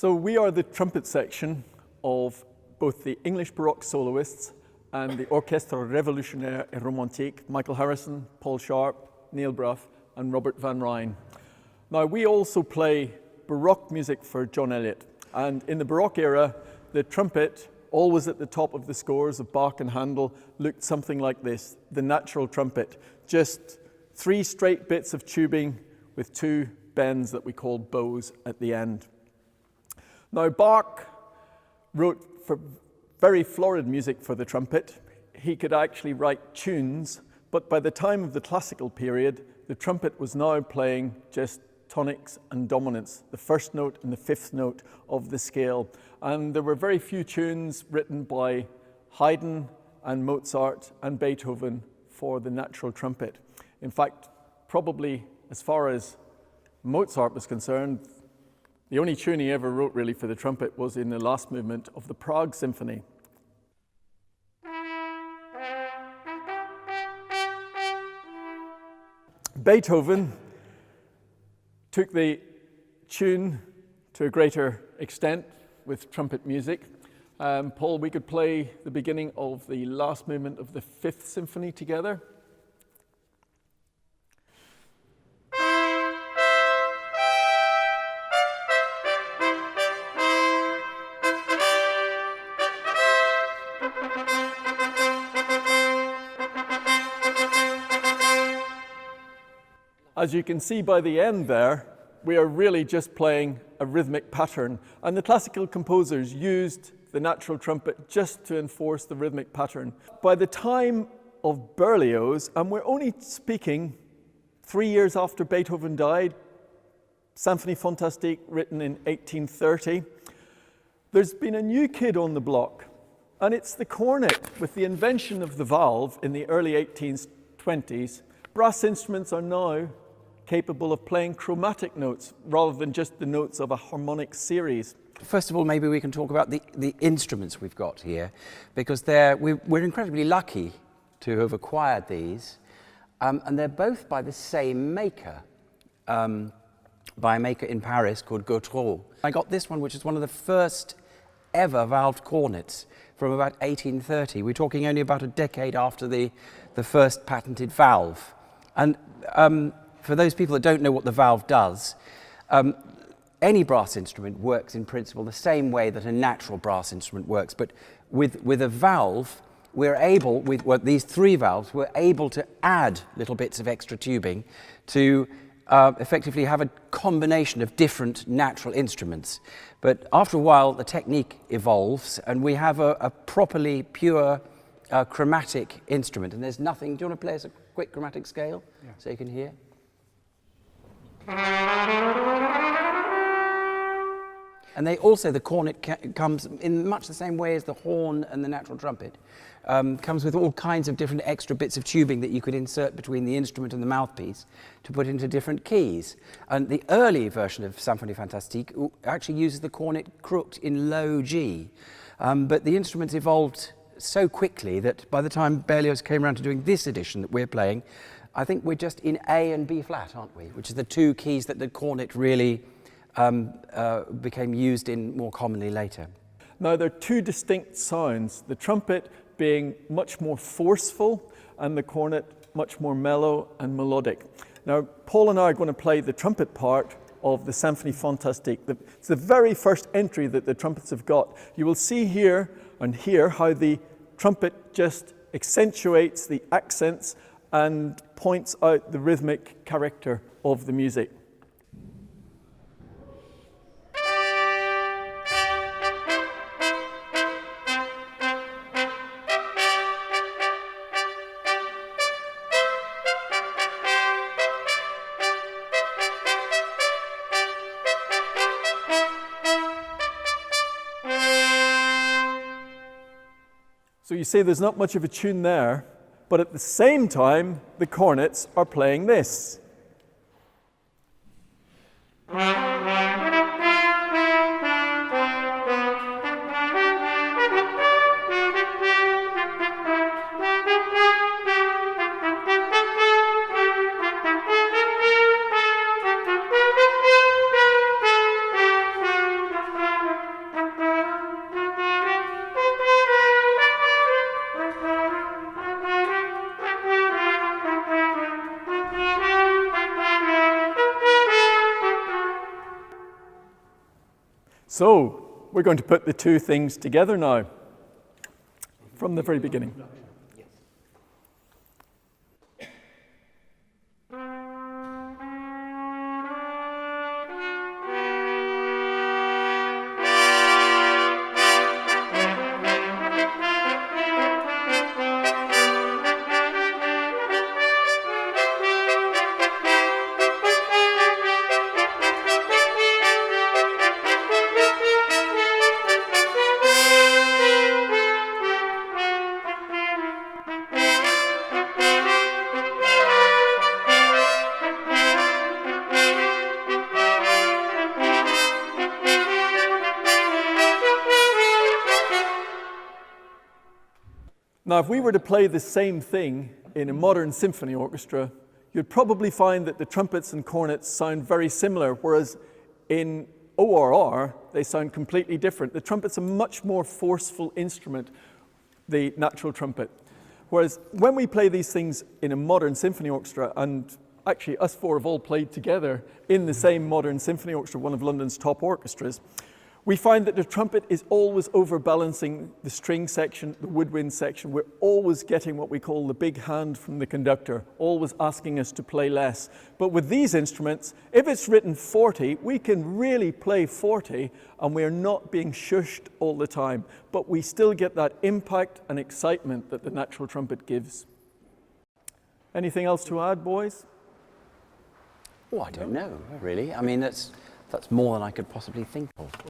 So we are the trumpet section of both the English Baroque soloists and the Orchestre Révolutionnaire et Romantique, Michael Harrison, Paul Sharp, Neil Brough, and Robert Van Ryn. Now, we also play Baroque music for John Eliot, and in the Baroque era, the trumpet, always at the top of the scores of Bach and Handel, looked something like this, the natural trumpet, just 3 straight bits of tubing with 2 bends that we called bows at the end. Now, Bach wrote for very florid music for the trumpet. He could actually write tunes, but by the time of the classical period, the trumpet was now playing just tonics and dominants, the first note and the 5th note of the scale. And there were very few tunes written by Haydn and Mozart and Beethoven for the natural trumpet. In fact, probably as far as Mozart was concerned, the only tune he ever wrote really for the trumpet was in the last movement of the Prague Symphony. Beethoven took the tune to a greater extent with trumpet music. Paul, we could play the beginning of the last movement of the 5th Symphony together. As you can see by the end there, we are really just playing a rhythmic pattern. And the classical composers used the natural trumpet just to enforce the rhythmic pattern. By the time of Berlioz, and we're only speaking 3 years after Beethoven died, Symphonie Fantastique written in 1830, there's been a new kid on the block, and it's the cornet. With the invention of the valve in the early 1820s, brass instruments are now capable of playing chromatic notes rather than just the notes of a harmonic series. First of all, maybe we can talk about the instruments we've got here, because we're incredibly lucky to have acquired these, and they're both by the same maker, by a maker in Paris called Gautreau. I got this one, which is one of the first ever valved cornets from about 1830. We're talking only about a decade after the first patented valve. And for those people that don't know what the valve does, any brass instrument works in principle the same way that a natural brass instrument works, but with a valve, we're able, with these 3 valves, we're able to add little bits of extra tubing to effectively have a combination of different natural instruments. But after a while, the technique evolves, and we have a properly pure chromatic instrument. And there's nothing. Do you want to play us a quick chromatic scale, yeah, so you can hear? And the cornet comes in much the same way as the horn and the natural trumpet. Comes with all kinds of different extra bits of tubing that you could insert between the instrument and the mouthpiece to put into different keys. And the early version of Symphonie Fantastique actually uses the cornet crooked in low G. But the instruments evolved so quickly that by the time Berlioz came around to doing this edition that we're playing, I think we're just in A and B flat, aren't we? Which are the 2 keys that the cornet really became used in more commonly later. Now, there are 2 distinct sounds, the trumpet being much more forceful and the cornet much more mellow and melodic. Now, Paul and I are going to play the trumpet part of the Symphonie Fantastique. It's the very first entry that the trumpets have got. You will see here and here how the trumpet just accentuates the accents and points out the rhythmic character of the music. So you see there's not much of a tune there, but at the same time, the cornets are playing this. So, we're going to put the two things together now, from the very beginning. Now, if we were to play the same thing in a modern symphony orchestra, you'd probably find that the trumpets and cornets sound very similar, whereas in ORR, they sound completely different. The trumpet's a much more forceful instrument, the natural trumpet. Whereas when we play these things in a modern symphony orchestra, and actually us four have all played together in the same modern symphony orchestra, one of London's top orchestras, we find that the trumpet is always overbalancing the string section, the woodwind section. We're always getting what we call the big hand from the conductor, always asking us to play less. But with these instruments, if it's written 40, we can really play 40, and we're not being shushed all the time. But we still get that impact and excitement that the natural trumpet gives. Anything else to add, boys? Oh, I don't know, really. I mean, that's more than I could possibly think of.